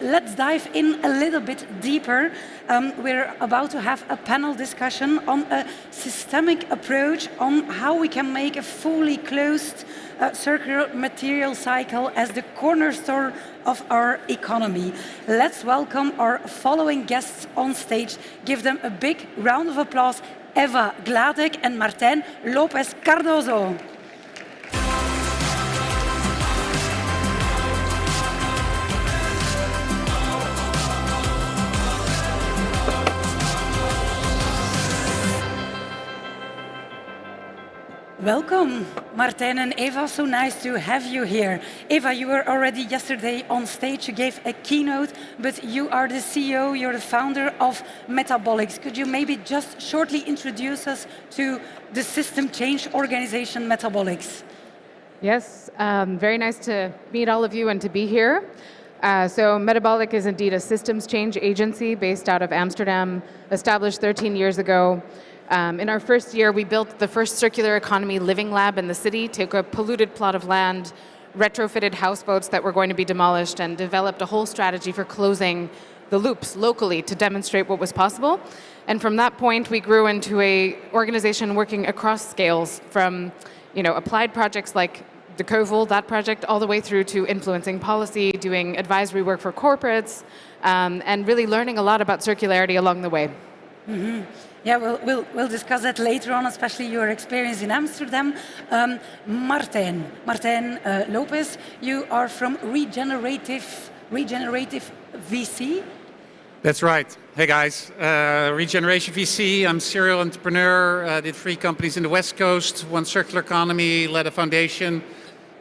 let's dive in a little bit deeper. We're about to have a panel discussion on a systemic approach on how we can make a fully closed circular material cycle as the cornerstone of our economy. Let's welcome our following guests on stage. Give them a big round of applause. Eva Gladek and Martijn Lopez Cardozo. Welcome, Martijn and Eva. So nice to have you here. Eva, you were already yesterday on stage. You gave a keynote, but you are the CEO, you're the founder of Metabolics. Could you maybe just shortly introduce us to the system change organization Metabolics? Yes, very nice to meet all of you and to be here. So Metabolic is indeed a systems change agency based out of Amsterdam, established 13 years ago. In our first year, we built the first circular economy living lab in the city, took a polluted plot of land, retrofitted houseboats that were going to be demolished, and developed a whole strategy for closing the loops locally to demonstrate what was possible. And from that point, we grew into an organization working across scales from applied projects like the Kovel, that project, all the way through to influencing policy, doing advisory work for corporates, and really learning a lot about circularity along the way. Mm-hmm. Yeah, we'll discuss that later on, especially your experience in Amsterdam. Martijn Lopez, you are from Regenerative VC. That's right. Hey guys, Regeneration VC. I'm serial entrepreneur. Did 3 companies in the West Coast, one circular economy, led a foundation,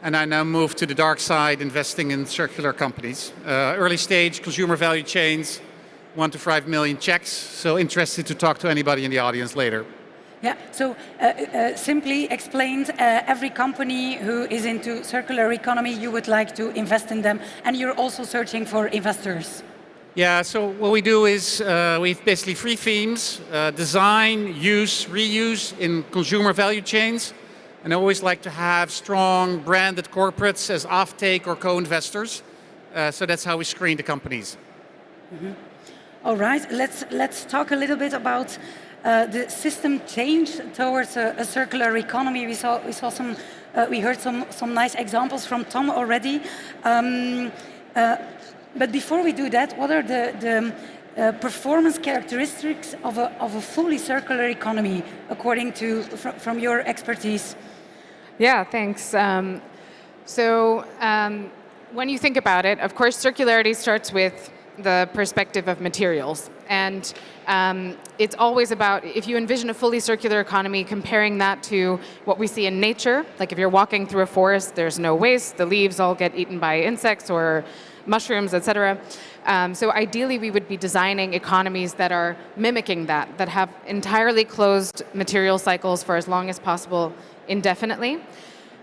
and I now moved to the dark side, investing in circular companies. Early stage consumer value chains. 1 to 5 million checks, so interested to talk to anybody in the audience later. Yeah, so simply explained, every company who is into circular economy, you would like to invest in them, and you're also searching for investors. Yeah, so what we do is we've basically 3 themes, design, use, reuse in consumer value chains, and I always like to have strong branded corporates as offtake or co-investors, so that's how we screen the companies. Mm-hmm. All right, let's talk a little bit about the system change towards a circular economy. We heard some nice examples from Tom already. But before we do that, what are the performance characteristics of a fully circular economy, according to from your expertise? Yeah, thanks. When you think about it, of course, circularity starts with the perspective of materials. And it's always about, if you envision a fully circular economy, comparing that to what we see in nature, like if you're walking through a forest, there's no waste, the leaves all get eaten by insects or mushrooms, etc. So ideally, we would be designing economies that are mimicking that have entirely closed material cycles for as long as possible indefinitely.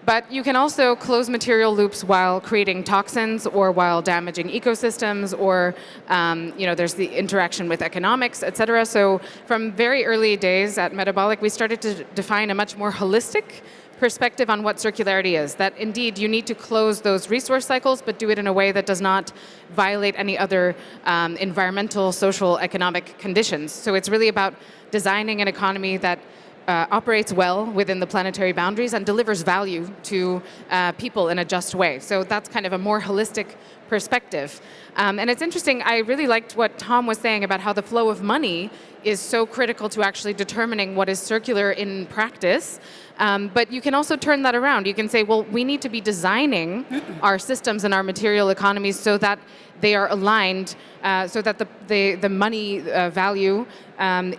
But you can also close material loops while creating toxins or while damaging ecosystems, or there's the interaction with economics, et cetera. So from very early days at Metabolic, we started to define a much more holistic perspective on what circularity is. That indeed you need to close those resource cycles, but do it in a way that does not violate any other environmental, social, economic conditions. So it's really about designing an economy that operates well within the planetary boundaries and delivers value to people in a just way. So that's kind of a more holistic perspective. And it's interesting, I really liked what Tom was saying about how the flow of money is so critical to actually determining what is circular in practice. But you can also turn that around. You can say, well, we need to be designing our systems and our material economies so that they are aligned, so that the money value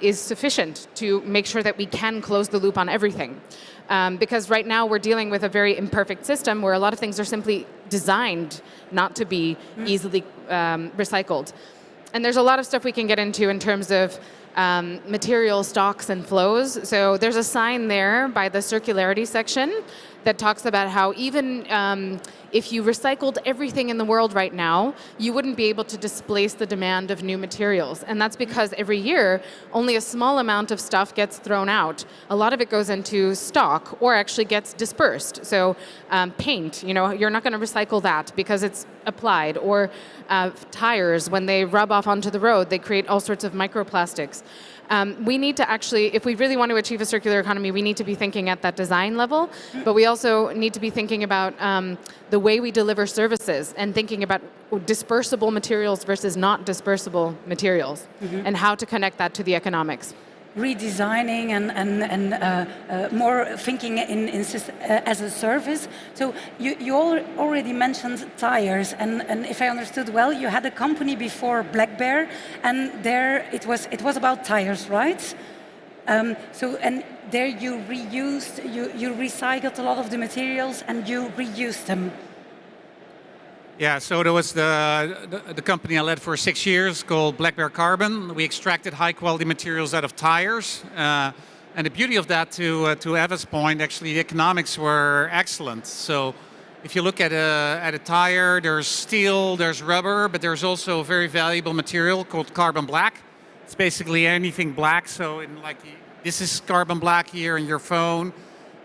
is sufficient to make sure that we can close the loop on everything. Because right now we're dealing with a very imperfect system where a lot of things are simply designed not to be easily recycled. And there's a lot of stuff we can get into in terms of material stocks and flows. So there's a sign there by the circularity section that talks about how even if you recycled everything in the world right now, you wouldn't be able to displace the demand of new materials. And that's because every year, only a small amount of stuff gets thrown out. A lot of it goes into stock or actually gets dispersed. So paint, you're not going to recycle that because it's applied. Or tires, when they rub off onto the road, they create all sorts of microplastics. We need to actually, if we really want to achieve a circular economy, we need to be thinking at that design level, but we also need to be thinking about the way we deliver services and thinking about dispersible materials versus not dispersible materials, and how to connect that to the economics. Redesigning and more thinking as a service. So you already mentioned tires, and if I understood well, you had a company before Black Bear, and there it was about tires, right? So and there you recycled a lot of the materials and you reused them. Yeah, so there was the company I led for 6 years called Black Bear Carbon. We extracted high quality materials out of tires. And the beauty of that, to Eva's point, actually the economics were excellent. So if you look at a tire, there's steel, there's rubber, but there's also a very valuable material called carbon black. It's basically anything black. So this is carbon black here in your phone.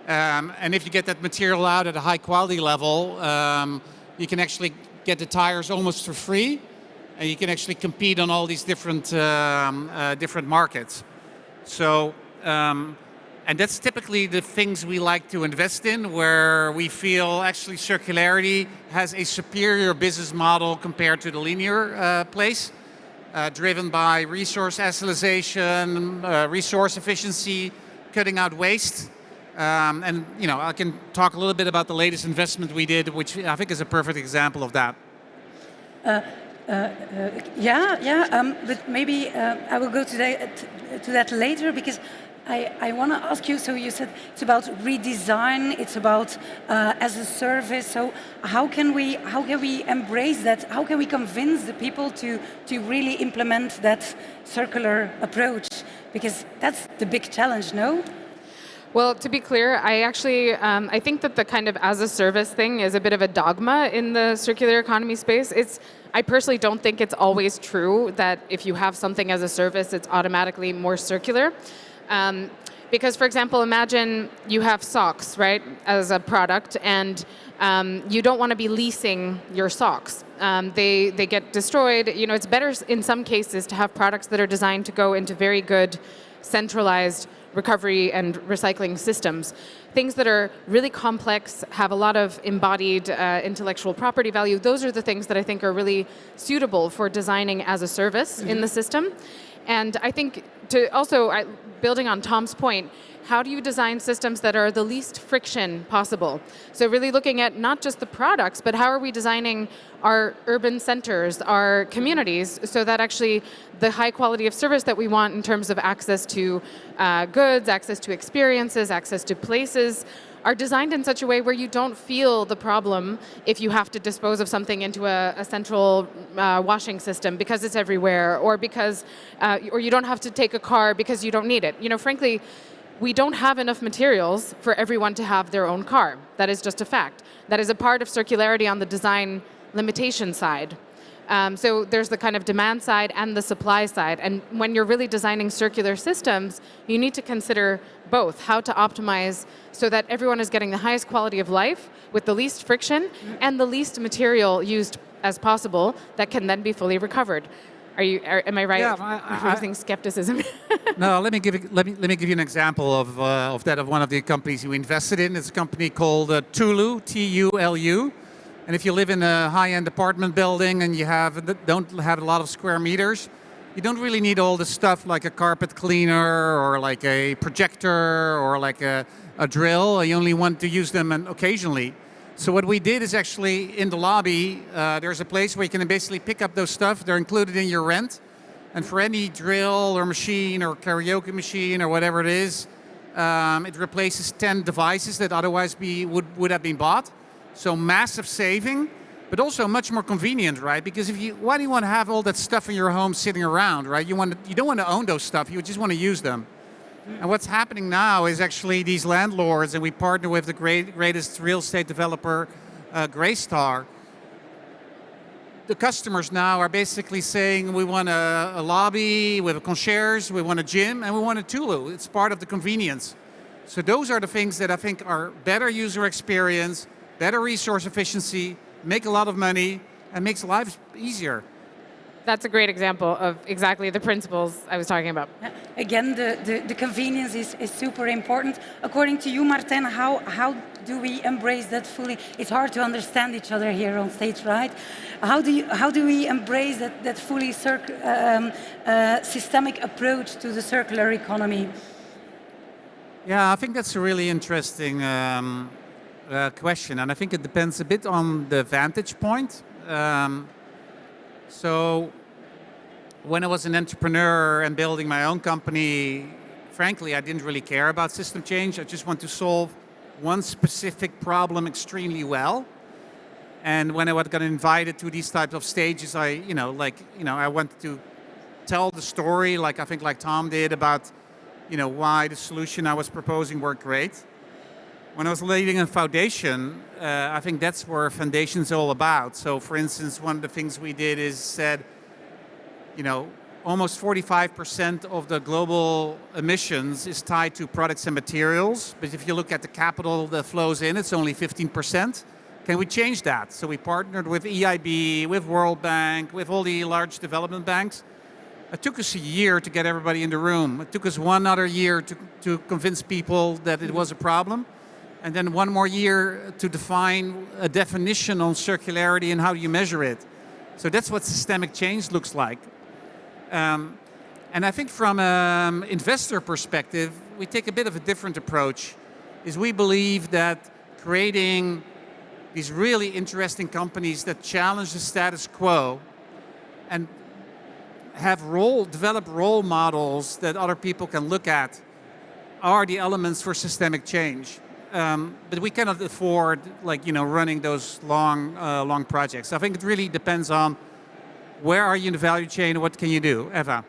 And if you get that material out at a high quality level, you can actually get the tires almost for free, and you can actually compete on all these different markets. So, and that's typically the things we like to invest in, where we feel actually circularity has a superior business model compared to the linear place, driven by resource utilization, resource efficiency, cutting out waste. And I can talk a little bit about the latest investment we did, which I think is a perfect example of that. But maybe I will go to that later, because I want to ask you. So you said it's about redesign, it's about as a service. So how can we embrace that? How can we convince the people to really implement that circular approach? Because that's the big challenge, no? Well, to be clear, I think that the kind of as a service thing is a bit of a dogma in the circular economy space. I personally don't think it's always true that if you have something as a service, it's automatically more circular. Because, for example, imagine you have socks, right, as a product, and you don't want to be leasing your socks. They get destroyed. It's better in some cases to have products that are designed to go into very good centralized recovery and recycling systems. Things that are really complex, have a lot of embodied intellectual property value, those are the things that I think are really suitable for designing as a service in the system. And I think building on Tom's point, how do you design systems that are the least friction possible? So really looking at not just the products, but how are we designing our urban centers, our communities, so that actually the high quality of service that we want in terms of access to goods, access to experiences, access to places, are designed in such a way where you don't feel the problem if you have to dispose of something into a central washing system because it's everywhere, or because, or you don't have to take a car because you don't need it. Frankly, we don't have enough materials for everyone to have their own car. That is just a fact. That is a part of circularity on the design limitation side. So there's the kind of demand side and the supply side. And when you're really designing circular systems, you need to consider both, how to optimize so that everyone is getting the highest quality of life with the least friction and the least material used as possible that can then be fully recovered. Am I right? Yeah, Using skepticism. No, let me give you an example of one of the companies you invested in. It's a company called Tulu, T-U-L-U. And if you live in a high-end apartment building and you don't have a lot of square meters, you don't really need all the stuff like a carpet cleaner or like a projector or like a drill. You only want to use them occasionally. So what we did is actually in the lobby, there's a place where you can basically pick up those stuff. They're included in your rent. And for any drill or machine or karaoke machine or whatever it is, it replaces 10 devices that otherwise would have been bought. So massive saving. but also much more convenient, right? Because why do you want to have all that stuff in your home sitting around, right? You don't want to own those stuff. You just want to use them. And what's happening now is actually these landlords, and we partner with the greatest real estate developer, Greystar. The customers now are basically saying, we want a lobby with a concierge, we want a gym, and we want a Tulu. It's part of the convenience. So those are the things that I think are better user experience, better resource efficiency, make a lot of money, and makes life easier. That's a great example of exactly the principles I was talking about. Again, the convenience is super important. According to you, Martin, how do we embrace that fully? It's hard to understand each other here on stage, right? How do we embrace that fully systemic approach to the circular economy? Yeah, I think that's a really interesting question, and I think it depends a bit on the vantage point. So when I was an entrepreneur and building my own company, frankly, I didn't really care about system change. I just want to solve one specific problem extremely well. And when I got invited to these types of stages, I wanted to tell the story, like Tom did, about why the solution I was proposing worked great. When I was leading a foundation, I think that's where foundation's all about. So, for instance, one of the things we did is said, almost 45% of the global emissions is tied to products and materials. But if you look at the capital that flows in, it's only 15%. Can we change that? So we partnered with EIB, with World Bank, with all the large development banks. It took us a year to get everybody in the room. It took us one other year to convince people that it was a problem. And then one more year to define a definition on circularity and how you measure it. So that's what systemic change looks like. And I think from an investor perspective, we take a bit of a different approach. Is we believe that creating these really interesting companies that challenge the status quo and develop role models that other people can look at are the elements for systemic change. But we cannot afford, running those long projects. I think it really depends on where are you in the value chain, what can you do? Eva?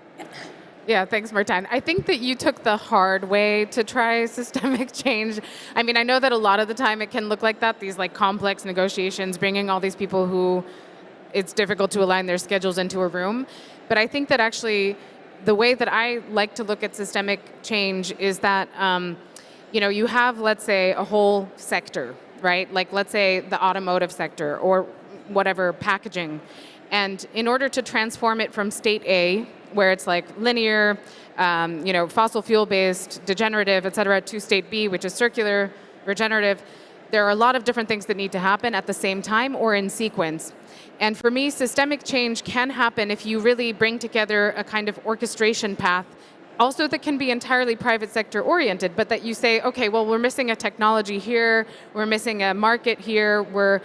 Yeah, thanks, Martijn. I think that you took the hard way to try systemic change. I mean, I know that a lot of the time it can look like that, these complex negotiations, bringing all these people who it's difficult to align their schedules into a room. But I think that actually the way that I like to look at systemic change is that you have, let's say, a whole sector, right? Like, let's say the automotive sector or whatever, packaging. And in order to transform it from state A, where it's linear, fossil fuel-based, degenerative, et cetera, to state B, which is circular, regenerative, there are a lot of different things that need to happen at the same time or in sequence. And for me, systemic change can happen if you really bring together a kind of orchestration path, also that can be entirely private sector oriented, but that you say, okay, well, we're missing a technology here, we're missing a market here, we're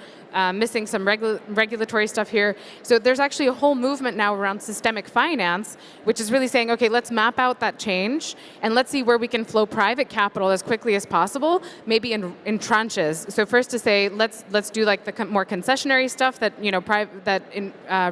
missing some regulatory stuff here. So there's actually a whole movement now around systemic finance, which is really saying, okay, let's map out that change and let's see where we can flow private capital as quickly as possible, maybe in tranches. So first to say, let's do the more concessionary stuff that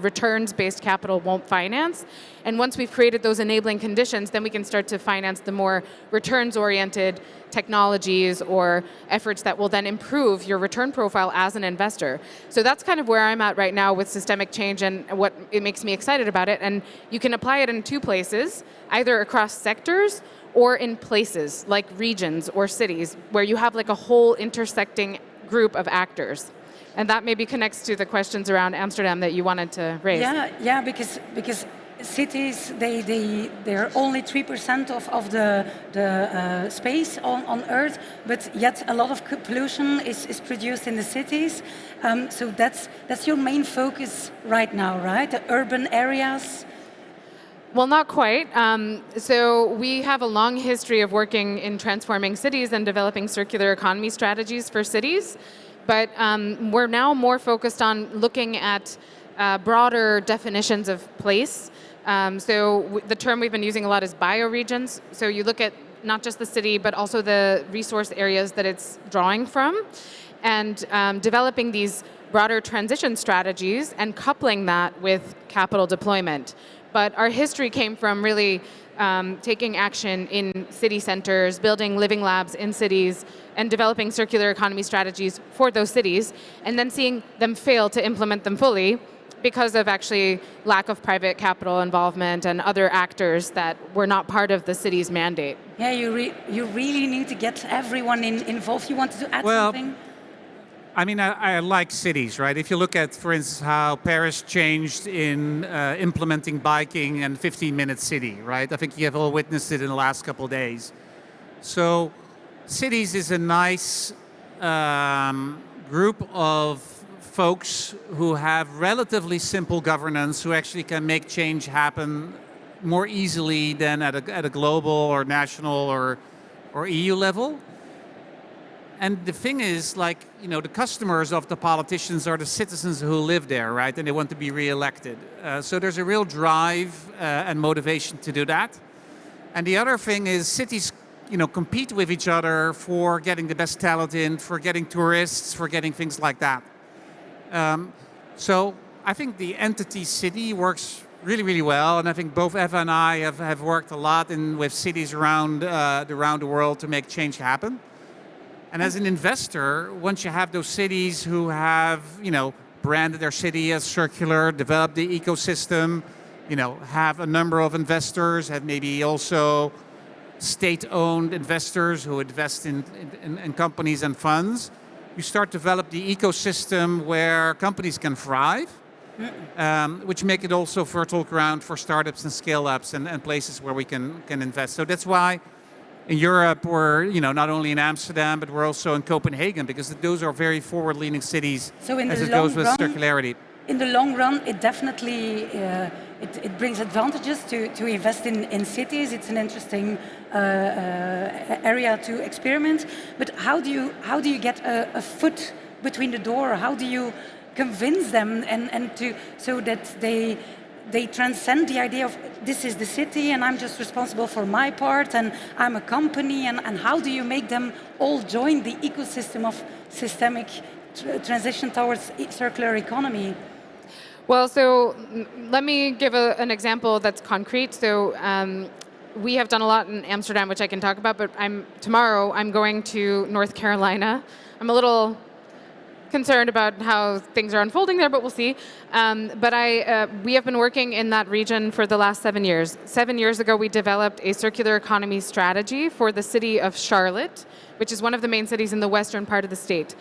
returns-based capital won't finance. And once we've created those enabling conditions, then we can start to finance the more returns-oriented technologies or efforts that will then improve your return profile as an investor. So that's kind of where I'm at right now with systemic change and what it makes me excited about it. And you can apply it in two places, either across sectors or in places like regions or cities where you have a whole intersecting group of actors. And that maybe connects to the questions around Amsterdam that you wanted to raise. Yeah, because cities, they're only 3% of the space on Earth, but yet a lot of pollution is produced in the cities. So that's your main focus right now, right? The urban areas. Well, not quite. So we have a long history of working in transforming cities and developing circular economy strategies for cities. But we're now more focused on looking at broader definitions of place. So the term we've been using a lot is bioregions. So you look at not just the city, but also the resource areas that it's drawing from, and developing these broader transition strategies and coupling that with capital deployment. But our history came from really taking action in city centers, building living labs in cities, and developing circular economy strategies for those cities, and then seeing them fail to implement them fully because of actually lack of private capital involvement and other actors that were not part of the city's mandate. Yeah, you really need to get everyone involved. You wanted to add something? I mean, I like cities, right? If you look at, for instance, how Paris changed in implementing biking and 15-minute city, right? I think you have all witnessed it in the last couple of days. So cities is a nice group of folks who have relatively simple governance, who actually can make change happen more easily than at a global or national or EU level. And the thing is, like, you know, the customers of the politicians are the citizens who live there, right? And they want to be re-elected. So there's a real drive and motivation to do that. And the other thing is cities, you know, compete with each other for getting the best talent in, for getting tourists, for getting things like that. So I think the entity city works really, really well. And I think both Eva and I have worked a lot with cities around the world to make change happen. And as an investor, once you have those cities who have, you know, branded their city as circular, developed the ecosystem, you know, have a number of investors, have maybe also state-owned investors who invest in companies and funds, you start to develop the ecosystem where companies can thrive, which make it also fertile ground for startups and scale-ups and places where we can invest. So that's why in Europe, we're, you know, not only in Amsterdam, but we're also in Copenhagen, because those are very forward-leaning cities as it goes with circularity. In the long run, it definitely it brings advantages to invest in cities. It's an interesting area to experiment. But how do you get a foot between the door? How do you convince them so that they transcend the idea of this is the city and I'm just responsible for my part and I'm a company, and how do you make them all join the ecosystem of systemic transition towards circular economy? Well, so let me give an example that's concrete. So we have done a lot in Amsterdam, which I can talk about, but tomorrow I'm going to North Carolina. I'm a little concerned about how things are unfolding there, but we'll see. But we have been working in that region for the last 7 years. 7 years ago, we developed a circular economy strategy for the city of Charlotte, which is one of the main cities in the western part of the state.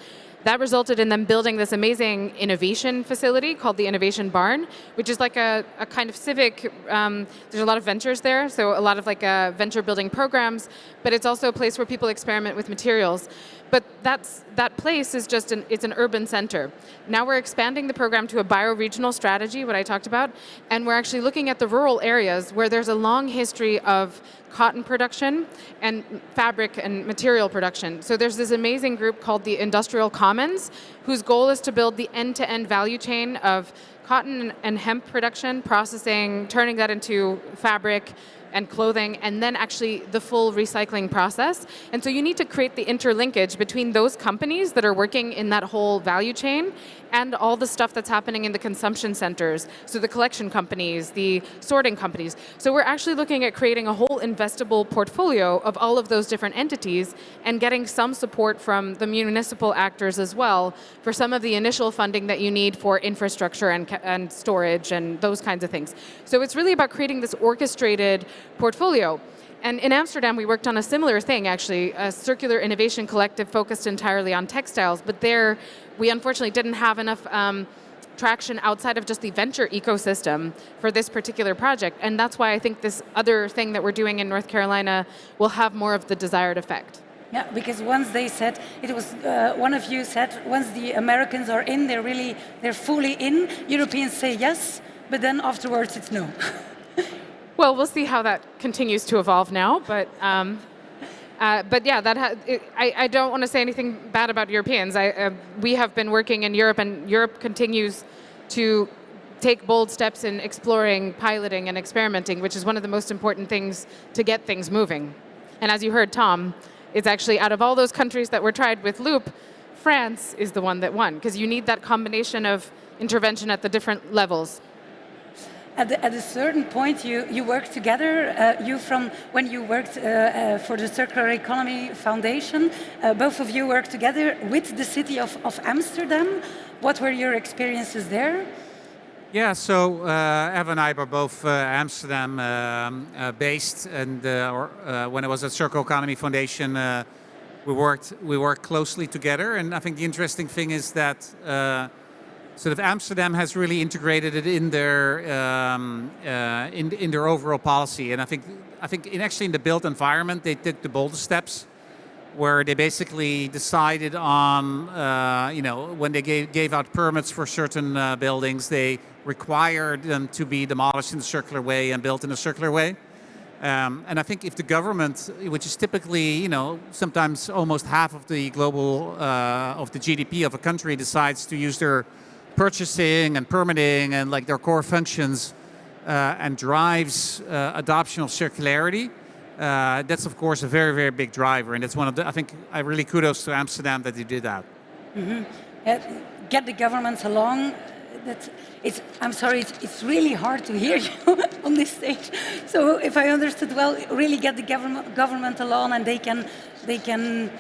That resulted in them building this amazing innovation facility called the Innovation Barn, which is like a kind of civic, there's a lot of ventures there, so a lot of like venture building programs, but it's also a place where people experiment with materials. But that place is just it's an urban center. Now we're expanding the program to a bioregional strategy, what I talked about, and we're actually looking at the rural areas where there's a long history of cotton production and fabric and material production. So there's this amazing group called the Industrial Commons, whose goal is to build the end-to-end value chain of cotton and hemp production, processing, turning that into fabric and clothing, and then actually the full recycling process. And so you need to create the interlinkage between those companies that are working in that whole value chain and all the stuff that's happening in the consumption centers. So the collection companies, the sorting companies. So we're actually looking at creating a whole investable portfolio of all of those different entities and getting some support from the municipal actors as well for some of the initial funding that you need for infrastructure and storage and those kinds of things. So it's really about creating this orchestrated portfolio. And in Amsterdam, we worked on a similar thing, actually, a circular innovation collective focused entirely on textiles. But there, we unfortunately didn't have enough traction outside of just the venture ecosystem for this particular project. And that's why I think this other thing that we're doing in North Carolina will have more of the desired effect. Yeah, because once they said, it was one of you said, once the Americans are in, they're fully in. Europeans say yes, but then afterwards it's no. Well, we'll see how that continues to evolve now, but yeah, I don't want to say anything bad about Europeans. We have been working in Europe, and Europe continues to take bold steps in exploring, piloting, and experimenting, which is one of the most important things to get things moving. And as you heard, Tom, it's actually out of all those countries that were tried with Loop, France is the one that won, because you need that combination of intervention at the different levels. At a certain point, you worked together. When you worked for the Circular Economy Foundation, both of you worked together with the city of Amsterdam. What were your experiences there? Yeah, so Eva and I were both Amsterdam based, and when I was at Circular Economy Foundation, we worked closely together. And I think the interesting thing is that sort of Amsterdam has really integrated it in their in their overall policy. And I think actually in the built environment they took the boldest steps, where they basically decided on when they gave out permits for certain buildings, they required them to be demolished in a circular way and built in a circular way. And I think if the government, which is typically, sometimes almost half of the global, of the GDP of a country, decides to use their purchasing and permitting and like their core functions and drives adoption of circularity, that's of course a very, very big driver. And it's one of the, I think I really kudos to Amsterdam that they did that. Mm-hmm. Get the governments along. I'm sorry, it's really hard to hear you on this stage. So if I understood well, really get the government along, and they can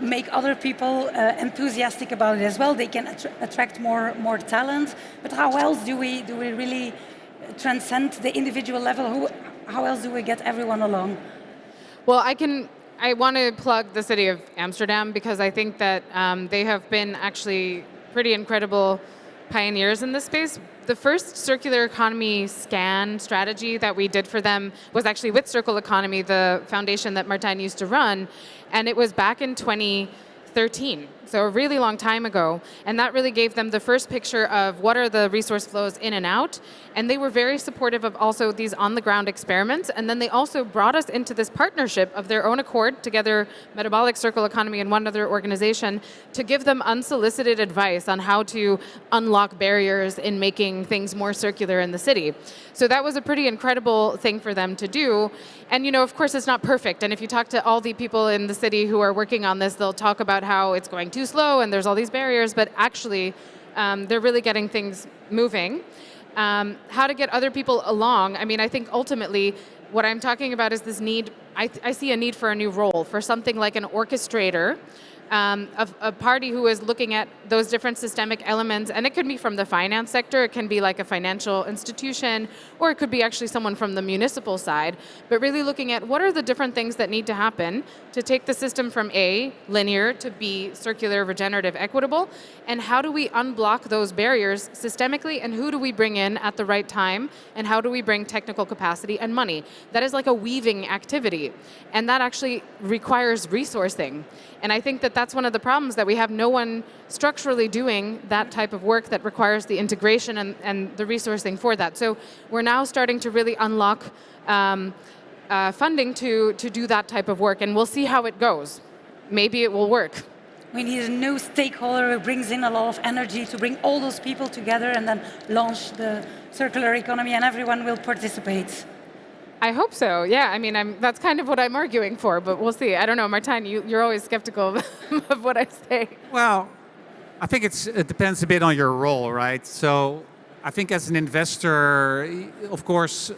make other people enthusiastic about it as well. They can attract more talent. But how else do we really transcend the individual level? How else do we get everyone along? Well, I want to plug the city of Amsterdam, because I think that they have been actually pretty incredible pioneers in this space. The first circular economy scan strategy that we did for them was actually with Circle Economy, the foundation that Martijn used to run, and it was back in 2013, so a really long time ago. And that really gave them the first picture of what are the resource flows in and out. And they were very supportive of also these on-the-ground experiments. And then they also brought us into this partnership of their own accord, together, Metabolic Circle Economy and one other organization, to give them unsolicited advice on how to unlock barriers in making things more circular in the city. So that was a pretty incredible thing for them to do. And of course, it's not perfect. And if you talk to all the people in the city who are working on this, they'll talk about how it's going too slow and there's all these barriers, but actually they're really getting things moving. How to get other people along, I think ultimately what I'm talking about is this need, I see a need for a new role, for something like an orchestrator, of a party who is looking at those different systemic elements. And it could be from the finance sector, it can be like a financial institution, or it could be actually someone from the municipal side, but really looking at what are the different things that need to happen to take the system from A, linear, to B, circular, regenerative, equitable, and how do we unblock those barriers systemically, and who do we bring in at the right time, and how do we bring technical capacity and money. That is like a weaving activity, and that actually requires resourcing. And I think that that's one of the problems, that we have no one structurally doing that type of work that requires the integration and the resourcing for that. So we're now starting to really unlock funding to do that type of work, and we'll see how it goes. Maybe it will work. We need a new stakeholder who brings in a lot of energy to bring all those people together and then launch the circular economy, and everyone will participate. I hope so, yeah. That's kind of what I'm arguing for, but we'll see. I don't know, Martijn, you're always skeptical of what I say. Well, I think it depends a bit on your role, right? So I think as an investor, of course,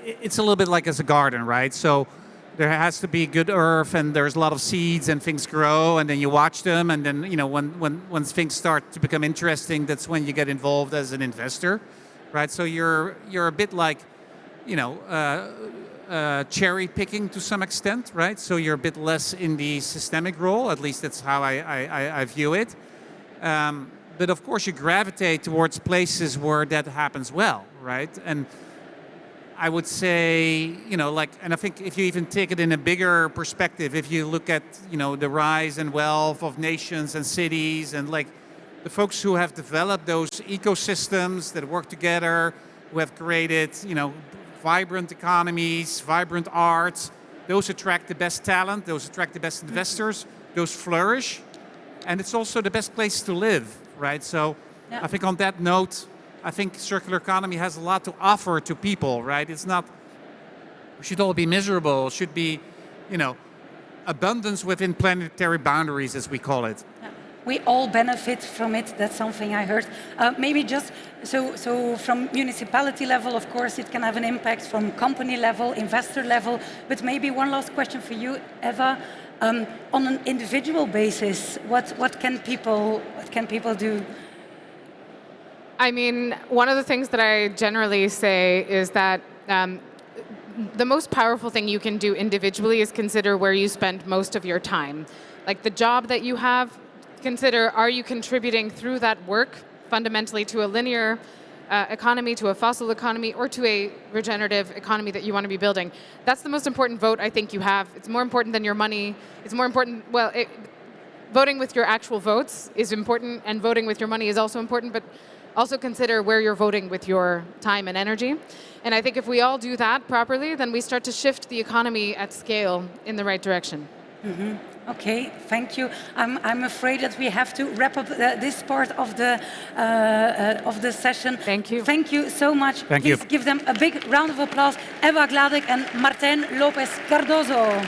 it's a little bit like as a garden, right? So there has to be good earth, and there's a lot of seeds, and things grow, and then you watch them, and then when things start to become interesting, that's when you get involved as an investor, right? So you're a bit like cherry picking to some extent, right? So you're a bit less in the systemic role, at least that's how I view it. But of course you gravitate towards places where that happens well, right? And I would say, and I think if you even take it in a bigger perspective, if you look at, the rise and wealth of nations and cities, and the folks who have developed those ecosystems that work together, who have created, vibrant economies, vibrant arts, those attract the best talent, those attract the best investors, those flourish, and it's also the best place to live, right? So yeah. I think on that note, I think circular economy has a lot to offer to people, right? It's not, we should all be miserable, it should be, abundance within planetary boundaries, as we call it. We all benefit from it. That's something I heard. Maybe just so from municipality level, of course, it can have an impact from company level, investor level. But maybe one last question for you, Eva. On an individual basis, what can people do? I mean, one of the things that I generally say is that the most powerful thing you can do individually is consider where you spend most of your time. Like the job that you have, consider, are you contributing through that work fundamentally to a linear economy, to a fossil economy, or to a regenerative economy that you want to be building? That's the most important vote I think you have. It's more important than your money. It's more important, voting with your actual votes is important, and voting with your money is also important, but also consider where you're voting with your time and energy. And I think if we all do that properly, then we start to shift the economy at scale in the right direction. Mm-hmm. Okay, thank you. I'm afraid that we have to wrap up this part of the session. Thank you. Thank you so much. Thank you. Please give them a big round of applause. Eva Gladek and Martijn López Cardozo.